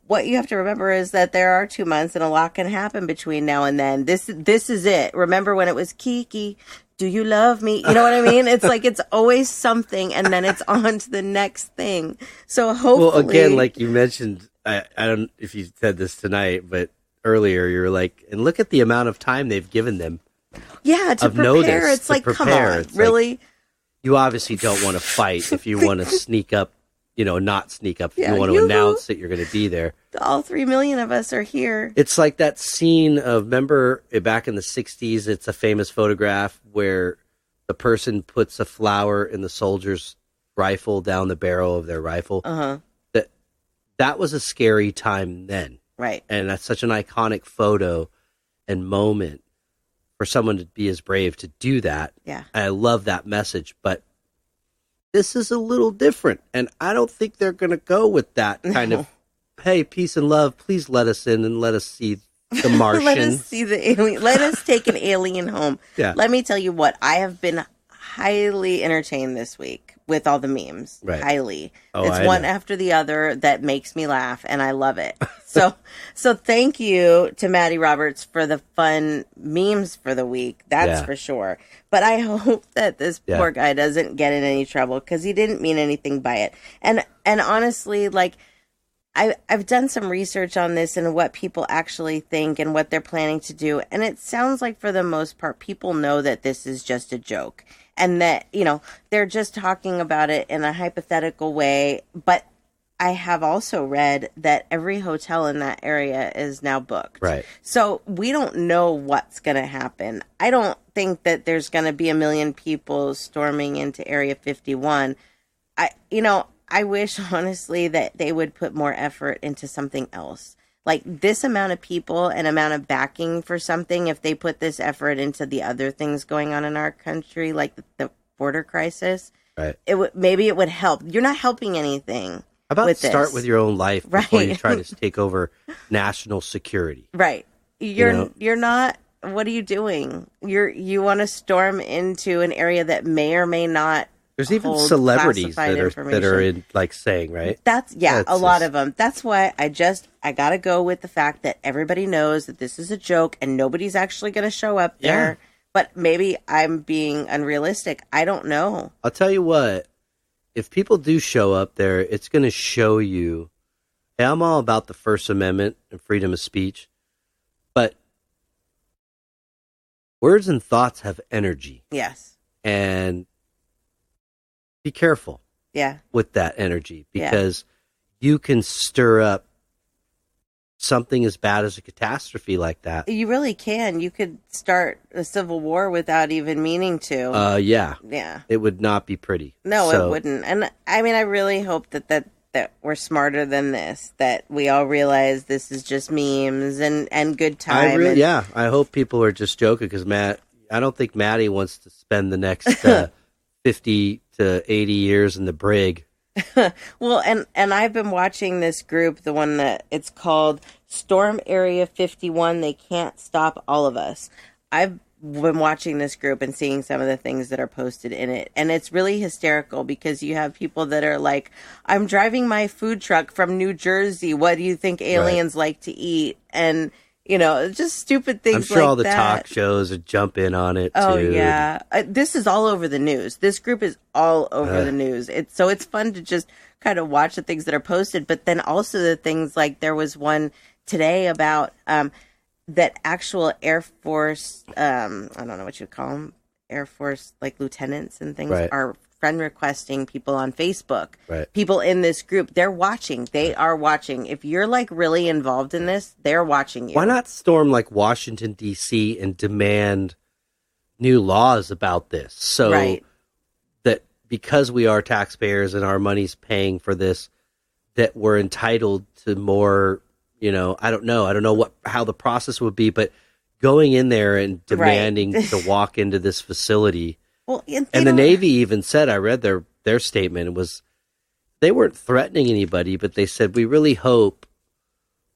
what you have to remember is that there are 2 months and a lot can happen between now and then. This is it. Remember when it was Kiki, do you love me? You know what I mean? It's like it's always something, and then it's on to the next thing. So hopefully... Well, again, like you mentioned, I don't know if you said this tonight, but earlier you were like, and look at the amount of time they've given them. Yeah, to prepare. It's like, come on, really? Like, you obviously don't want to fight if you want to sneak up, not sneak up. If you want to announce that you're going to be there. All 3 million of us are here. It's like that scene of, remember back in the 60s, it's a famous photograph where the person puts a flower in the soldier's rifle down the barrel of their rifle. Uh-huh. That was a scary time then. Right. And that's such an iconic photo and moment for someone to be as brave to do that. Yeah. I love that message, but this is a little different. And I don't think they're going to go with that kind of, hey, peace and love, please let us in and let us see the Martians. Let us see the alien. Let us take an alien home. Yeah. Let me tell you what, I have been highly entertained this week with all the memes. Right. Highly. Oh, it's I one know. after the other that makes me laugh, and I love it. So thank you to Matty Roberts for the fun memes for the week. That's for sure. But I hope that this poor guy doesn't get in any trouble, because he didn't mean anything by it. And honestly, like, I've done some research on this and what people actually think and what they're planning to do. And it sounds like for the most part, people know that this is just a joke and that, they're just talking about it in a hypothetical way. But I have also read that every hotel in that area is now booked. Right. So we don't know what's going to happen. I don't think that there's going to be 1 million people storming into Area 51. I wish, honestly, that they would put more effort into something else. Like this amount of people and amount of backing for something, if they put this effort into the other things going on in our country, like the border crisis, right. Maybe it would help. You're not helping anything. How about with start this. with your own life before you try to take over national security? Right. You're not. What are you doing? You want to storm into an area that may or may not. There's even celebrities that are in saying, right? That's a lot of them. That's why I got to go with the fact that everybody knows that this is a joke and nobody's actually going to show up there. Yeah. But maybe I'm being unrealistic. I don't know. I'll tell you what, if people do show up there, it's going to show you, hey, I'm all about the First Amendment and freedom of speech, but words and thoughts have energy. Yes. And be careful with that energy because you can stir up something as bad as a catastrophe like that. You really can. You could start a civil war without even meaning to. Yeah. Yeah. It would not be pretty. No, it wouldn't. And I mean, I really hope that we're smarter than this, that we all realize this is just memes and good time. I hope people are just joking because I don't think Maddie wants to spend the next 50 to 80 years in the brig. Well, and I've been watching this group, the one that it's called Storm Area 51. They can't stop all of us. I've been watching this group and seeing some of the things that are posted in it. And it's really hysterical because you have people that are like, I'm driving my food truck from New Jersey. What do you think aliens like to eat? And just stupid things like that. I'm sure all the talk shows would jump in on it, too. Oh, yeah. This is all over the news. This group is all over the news. So it's fun to just kind of watch the things that are posted, but then also the things like there was one today about that actual Air Force, I don't know what you call them, Air Force, lieutenants and things are friend requesting people on Facebook. Right. People in this group, they're watching. They are watching. If you're really involved in this, they're watching you. Why not storm Washington, D.C. and demand new laws about this? So that because we are taxpayers and our money's paying for this, that we're entitled to more, I don't know how the process would be, but going in there and demanding to walk into this facility. Well, and the Navy even said, I read their statement, it was they weren't threatening anybody, but they said, we really hope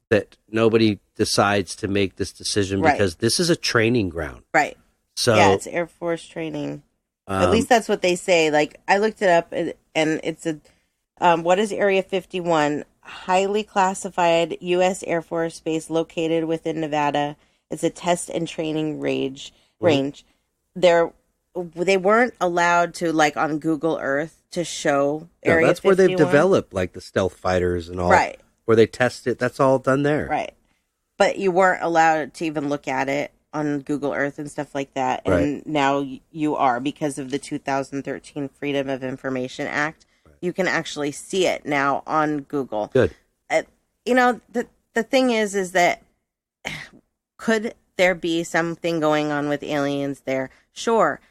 that nobody decides to make this decision because this is a training ground. Right. So yeah, it's Air Force training. At least that's what they say. I looked it up and it's what is Area 51? Highly classified U.S. Air Force base located within Nevada. It's a test and training range. They weren't allowed to, on Google Earth, to show Area 51. That's where they've developed, the stealth fighters and all. Right. Where they test it. That's all done there. Right. But you weren't allowed to even look at it on Google Earth and stuff like that. And now you are, because of the 2013 Freedom of Information Act. Right. You can actually see it now on Google. Good. The thing is that could there be something going on with aliens there? Sure.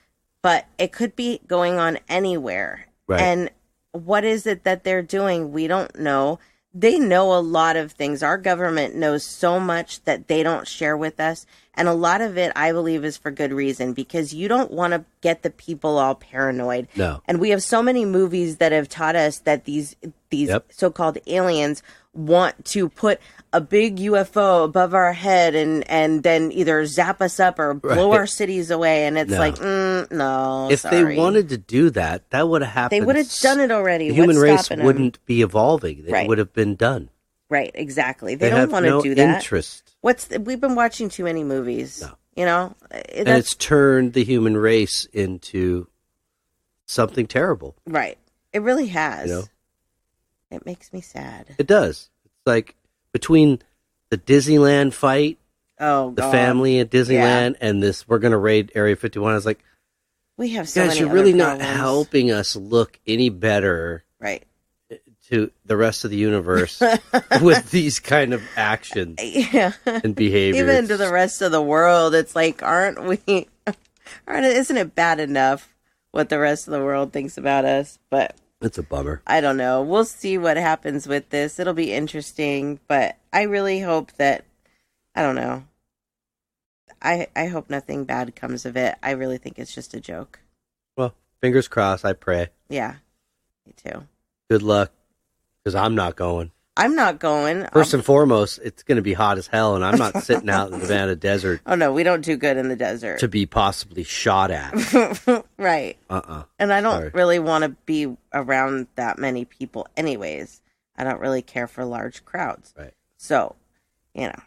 But it could be going on anywhere. Right. And what is it that they're doing? We don't know. They know a lot of things. Our government knows so much that they don't share with us. And a lot of it, I believe, is for good reason, because you don't want to get the people all paranoid. No. And we have so many movies that have taught us that these so-called aliens want to put a big UFO above our head and then either zap us up or blow our cities away. And it's no. If they wanted to do that, that would have happened. They would have done it already. The human race wouldn't be evolving. It would have been done. Right, exactly. They don't want to do that. Interest. We've been watching too many movies. No. And it's turned the human race into something terrible. Right. It really has. It makes me sad. It does. like between the Disneyland fight, Oh, the God. family at Disneyland, and this, we're going to raid Area 51. I was like, We have so guys, many you're other really not problems. helping us look any better Right. to the rest of the universe with these kind of actions Yeah. and behaviors. Even to the rest of the world, it's like, isn't it bad enough what the rest of the world thinks about us? But It's a bummer. I don't know. We'll see what happens with this. It'll be interesting, but I really hope that, I don't know. I hope nothing bad comes of it. I really think it's just a joke. Well, fingers crossed, I pray. Yeah, me too. Good luck, because I'm not going. I'm not going. First and foremost, it's going to be hot as hell, and I'm not sitting out in the Nevada desert Oh, no, we don't do good in the desert. to be possibly shot at. Right. And I don't Sorry. really want to be around that many people anyways. I don't really care for large crowds. Right. So, you know,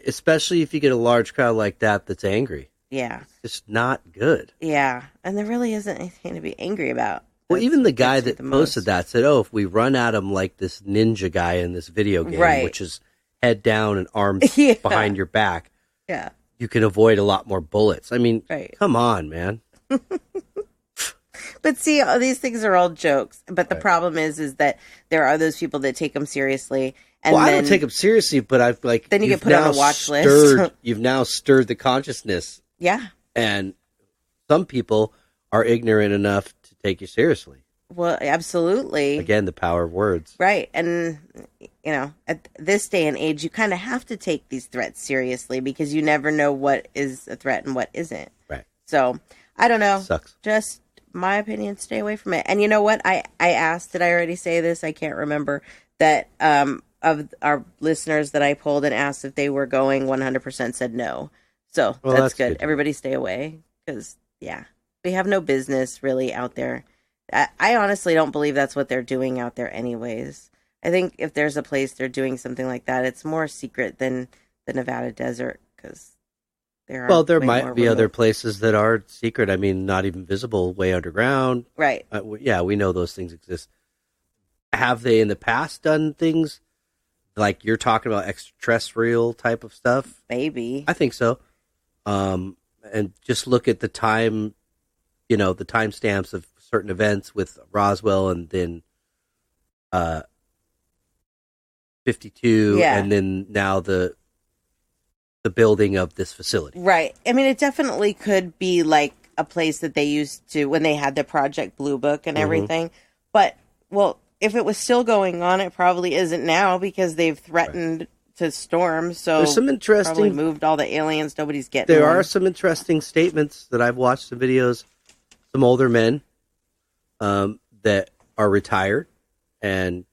Especially if you get a large crowd like that that's angry. yeah. It's just not good. Yeah. And there really isn't anything to be angry about. Well, That's even the what guy gets me that the posted most. that said, oh, if we run at him like this ninja guy in this video game, Right. which is head down and arms Yeah. behind your back, Yeah. you can avoid a lot more bullets. I mean, Right. come on, man. But see, all these things are all jokes. But the Right. problem is that there are those people that take them seriously. And Well, then, I don't take him seriously, but I've like Then you you've get put on now a watch list. You've now stirred the consciousness, Yeah. and some people are ignorant enough to take you seriously. Well, absolutely. Again, the power of words. Right. And, you know, at this day and age, you kind of have to take these threats seriously because you never know what is a threat and what isn't. Right. So, I don't know. Sucks. Just my opinion, stay away from it. And you know what? I asked, did I already say this? I can't remember. That of our listeners that I polled and asked if they were going, 100% said no. So, Well, that's that's good. good. Everybody stay away because, yeah, we have no business really out there. I honestly don't believe that's what they're doing out there anyways. I think if there's a place they're doing something like that, it's more secret than the Nevada desert because there are Well, there way might more be other remote- places that are secret. I mean, not even visible, way underground. Right. Yeah, we know those things exist. Have they in the past done things like you're talking about, extraterrestrial type of stuff? Maybe. I think so. And just look at the time, the timestamps of certain events with Roswell and then 52 Yeah. and then now the building of this facility. Right. I mean, it definitely could be like a place that they used to when they had the Project Blue Book and everything. But, well, if it was still going on, it probably isn't now because they've threatened to storm. So There's some probably interesting moved all the aliens. Nobody's getting There one. are some interesting statements that I've watched some videos. Some older men that are retired and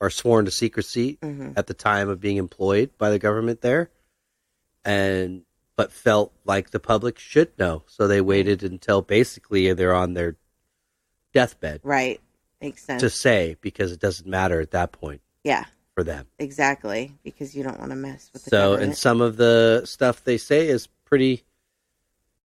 are sworn to secrecy at the time of being employed by the government there, but felt like the public should know, so they waited until basically they're on their deathbed Right. Makes sense. to say, because it doesn't matter at that point Yeah, for them. exactly. Because you don't want to mess with the So, government. and some of the stuff they say is pretty.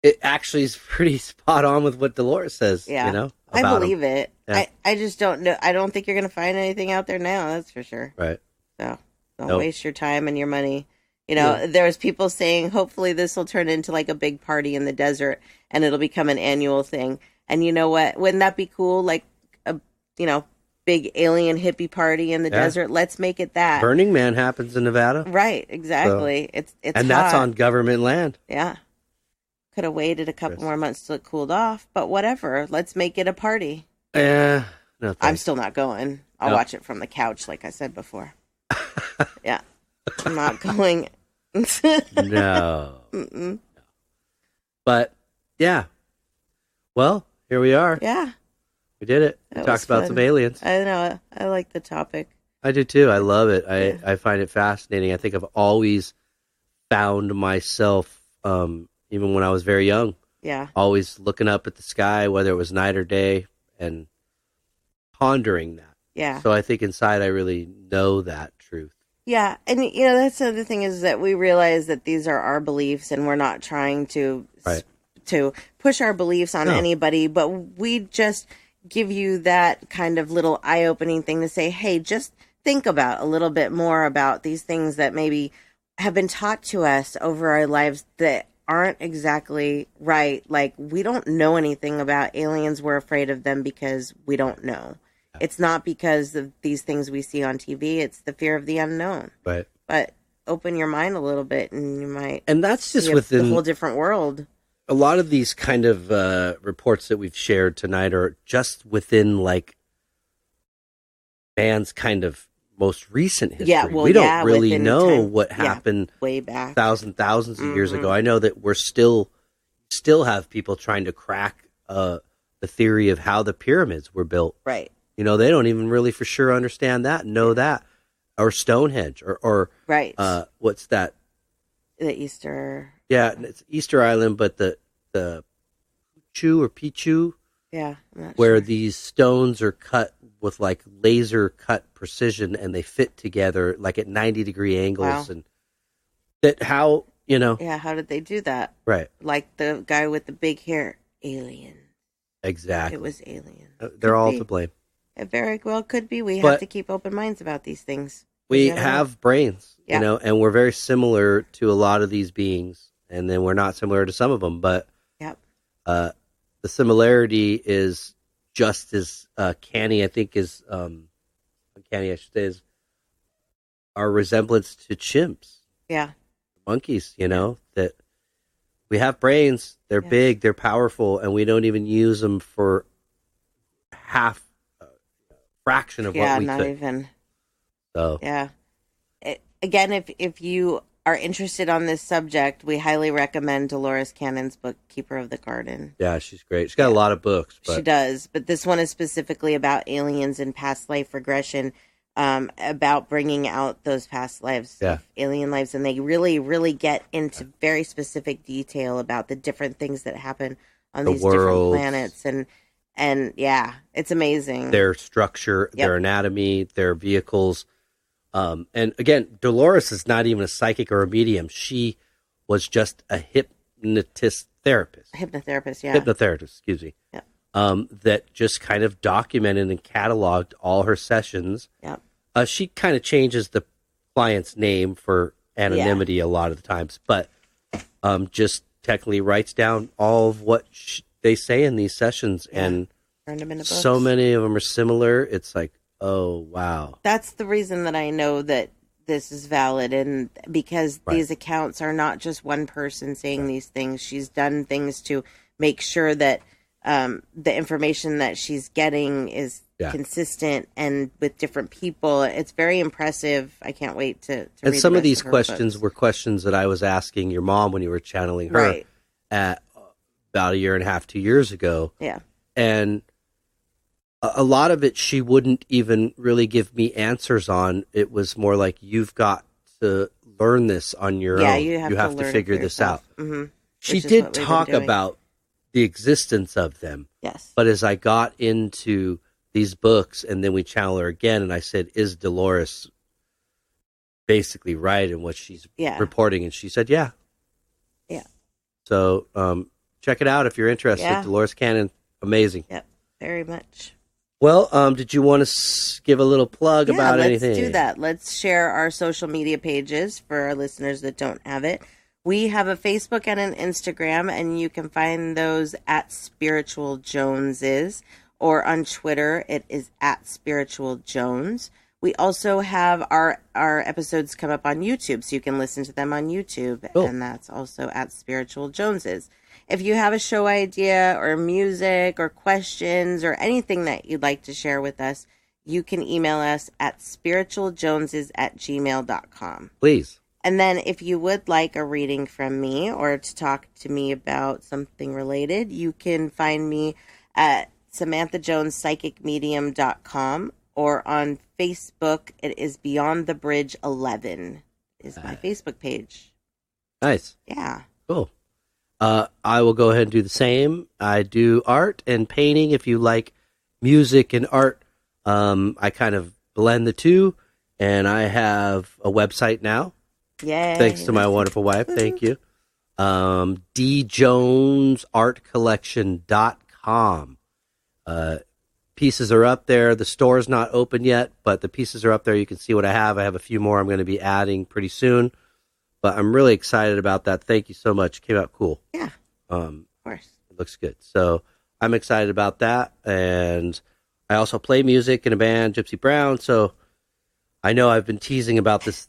It actually is pretty spot on with what Dolores says. Yeah. I about 'em. believe it. Yeah. I just don't know. I don't think you're going to find anything out there now. That's for sure. Right. So don't Nope. waste your time and your money. There's people saying hopefully this will turn into like a big party in the desert and it'll become an annual thing. And you know what? Wouldn't that be cool? Like a big alien hippie party in the Yeah. desert. Let's make it that. Burning Man happens in Nevada, Right. Exactly. It's and that's hot. on government land. Yeah. Could have waited a couple more months till it cooled off, but whatever. Let's make it a party. No, I'm thanks. still not going. I'll Nope. watch it from the couch, like I said before. Yeah. I'm not going. No. But yeah, well, here we are. Yeah. We did it. We That talked was about fun. some aliens. I know. I like the topic. I do too. I love it. Yeah. I find it fascinating. I think I've always found myself, even when I was very young, Yeah. always looking up at the sky, whether it was night or day, and pondering that. Yeah. So I think inside I really know that truth. Yeah. And, that's the other thing is that we realize that these are our beliefs and we're not trying to Right. to push our beliefs on No. anybody, but we just give you that kind of little eye-opening thing to say, hey, just think about a little bit more about these things that maybe have been taught to us over our lives that aren't exactly right. Like, we don't know anything about aliens. We're afraid of them because we don't know. It's not because of these things we see on TV. It's the fear of the unknown. Right. But open your mind a little bit and you might and that's just see within a whole different world. A lot of these kind of reports that we've shared tonight are just within like man's kind of most recent history. Yeah, well, we don't really know time, what happened way back, thousands of years ago. I know that we're still have people trying to crack the theory of how the pyramids were built. Right. You know, they don't even really for sure understand that, know that, or Stonehenge, or right. What's that? The Easter. Yeah, it's Easter Island, but the Pichu. Yeah, I'm not where sure. these stones are cut with like laser cut precision and they fit together like at 90-degree angles. Wow. And that how, you know. Yeah, how did they do that? Right. Like the guy with the big hair. Alien. Exactly. It was alien. They're all to blame. It very well could be. We But have to keep open minds about these things. We have brains, Yeah. you know, and we're very similar to a lot of these beings. And then we're not similar to some of them. But yep. The similarity is just as canny, I think, is uncanny, I should say, is our resemblance to chimps. Yeah. Monkeys, you know, that we have brains, they're big, they're powerful, and we don't even use them for half fraction of what we not could. Even. So yeah. Again, if you are interested on this subject, we highly recommend Dolores Cannon's book, Keeper of the Garden. Yeah, she's great. She's got a lot of books. But... She does, but this one is specifically about aliens and past life regression, about bringing out those past lives, alien lives, and they really, really get into very specific detail about the different things that happen on these different planets, and yeah, it's amazing. Their structure, their anatomy, their vehicles. And again, Dolores is not even a psychic or a medium. She was just a hypnotherapist, excuse me. Yep. That just kind of documented and cataloged all her sessions. Yep. She kind of changes the client's name for anonymity a lot of the times, but just technically writes down all of what they say in these sessions, and turned them into books. So many of them are similar. It's like, oh, wow. That's the reason that I know that this is valid, and because these accounts are not just one person saying these things. She's done things to make sure that the information that she's getting is consistent and with different people. It's very impressive. I can't wait to and read some the of these rest questions books. were questions that I was asking your mom when you were channeling her at about 1.5 years, 2 years ago. Yeah. And a lot of it she wouldn't even really give me answers on. It was more like, you've got to learn this on your own. You have to figure this out. Mm-hmm. She did talk about the existence of them. Yes. But as I got into these books, and then we channel her again, and I said, is Dolores basically right in what she's reporting? And she said, yeah. Yeah. So check it out if you're interested. Yeah. Dolores Cannon, amazing. Yep, very much. Well, did you want to give a little plug about anything? Let's do that. Let's share our social media pages for our listeners that don't have it. We have a Facebook and an Instagram, and you can find those at Spiritual Joneses, or on Twitter, it is at Spiritual Jones. We also have our episodes come up on YouTube, so you can listen to them on YouTube, and that's also at Spiritual Joneses. If you have a show idea or music or questions or anything that you'd like to share with us, you can email us at spiritualjoneses@gmail.com. Please. And then if you would like a reading from me or to talk to me about something related, you can find me at SamanthaJonesPsychicMedium.com, or on Facebook, it is Beyond the Bridge 11 is my Facebook page. Nice. Yeah. Cool. I will go ahead and do the same. I do art and painting. If you like music and art, I kind of blend the two, and I have a website now. Yay. Thanks to my wonderful wife. Thank you. djonesartcollection.com. pieces are up there. The store's not open yet, but the pieces are up there. You can see what I have. I have a few more I'm going to be adding pretty soon, but I'm really excited about that. Thank you so much. It came out cool. Yeah. Of course. It looks good. So I'm excited about that. And I also play music in a band, Gypsy Brown. So I know I've been teasing about this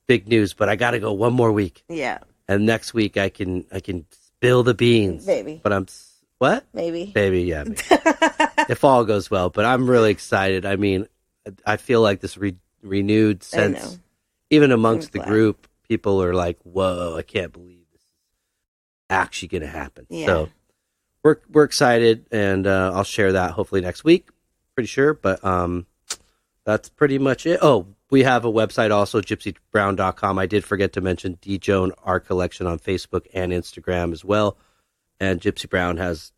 big news, but I got to go one more week. Yeah. And next week I can spill the beans. Maybe. But what? Maybe. Maybe, yeah. Maybe. If all goes well. But I'm really excited. I mean, I feel like this renewed sense, even amongst the group, people are like, whoa, I can't believe this is actually going to happen. Yeah. So we're excited, and I'll share that hopefully next week, pretty sure. But that's pretty much it. Oh, we have a website also, gypsybrown.com. I did forget to mention D-Joan Art Collection on Facebook and Instagram as well. And Gypsy Brown has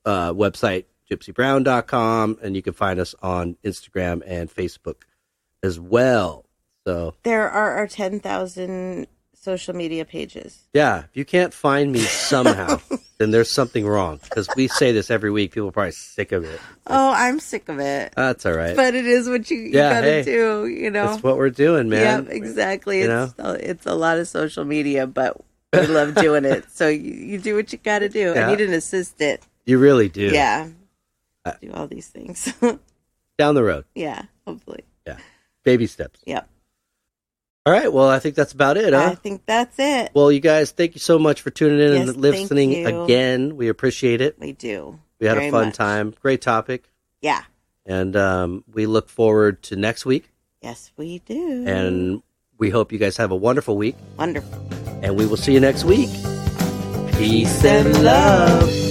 a website, gypsybrown.com, and you can find us on Instagram and Facebook as well. So there are our 10,000 social media pages. Yeah, if you can't find me somehow, then there's something wrong. Because we say this every week. People are probably sick of it. Oh, I'm sick of it. That's all right. But it is what you gotta do, you know. That's what we're doing, man. Yeah, exactly. It's a lot of social media, but we love doing it. So you do what you gotta do. Yeah. I need an assistant. You really do. Yeah. Do all these things. Down the road. Yeah, hopefully. Yeah. Baby steps. Yep. All right. Well, I think that's about it, huh? I think that's it. Well, you guys, thank you so much for tuning in and listening again. We appreciate it. We do. We had a fun time. Great topic. Yeah. And we look forward to next week. Yes, we do. And we hope you guys have a wonderful week. Wonderful. And we will see you next week. Peace and love.